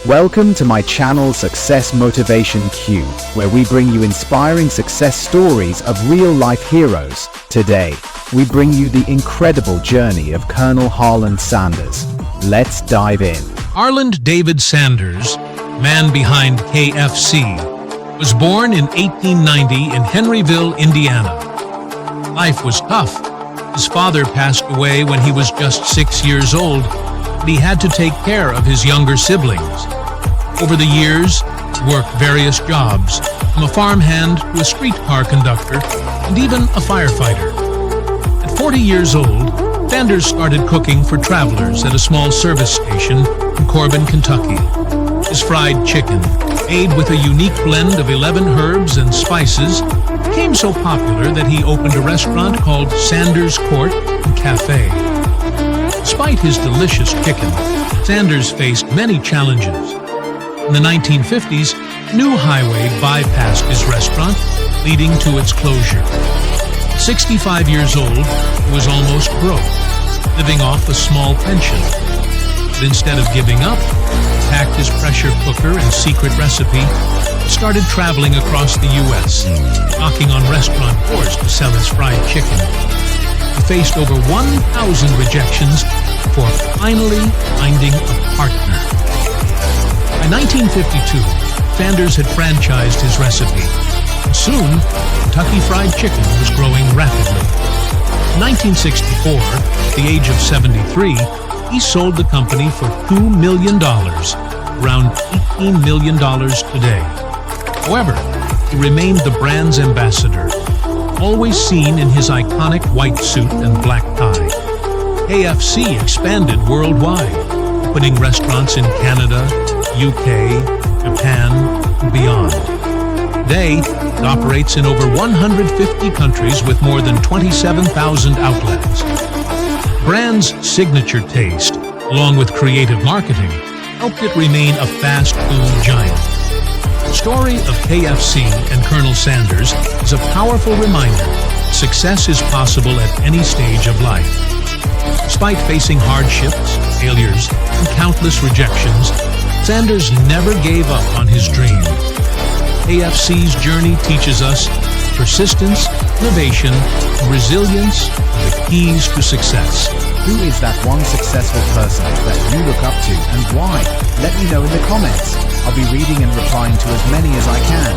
Welcome to my channel Success Motivation Q, where we bring you inspiring success stories of real-life heroes. Today, we bring you the incredible journey of Colonel Harland Sanders. Let's dive in. Harland David Sanders, man behind KFC, was born in 1890 in Henryville, Indiana. Life was tough. His father passed away when he was just 6 years old, but he had to take care of his younger siblings. Over the years, he worked various jobs, from a farmhand to a streetcar conductor, and even a firefighter. At 40 years old, Sanders started cooking for travelers at a small service station in Corbin, Kentucky. His fried chicken, made with a unique blend of 11 herbs and spices, became so popular that he opened a restaurant called Sanders Court and Cafe. Despite his delicious chicken, Sanders faced many challenges. In the 1950s, a new highway bypassed his restaurant, leading to its closure. At 65 years old, he was almost broke, living off a small pension. But instead of giving up, he packed his pressure cooker and secret recipe and started traveling across the U.S., knocking on restaurant doors to sell his fried chicken. He faced over 1,000 rejections before finally finding a partner. By 1952, Sanders had franchised his recipe, and soon, Kentucky Fried Chicken was growing rapidly. In 1964, at the age of 73, he sold the company for $2 million, around $18 million today. However, he remained the brand's ambassador, always seen in his iconic white suit and black tie. KFC expanded worldwide, opening restaurants in Canada, UK, Japan, and beyond. Today, it operates in over 150 countries with more than 27,000 outlets. The brand's signature taste, along with creative marketing, helped it remain a fast food giant. The story of KFC and Colonel Sanders is a powerful reminder that success is possible at any stage of life. Despite facing hardships, failures, and countless rejections, Sanders never gave up on his dream. KFC's journey teaches us persistence, innovation, and resilience are the keys to success. Who is that one successful person that you look up to and why? Let me know in the comments. I'll be reading and replying to as many as I can.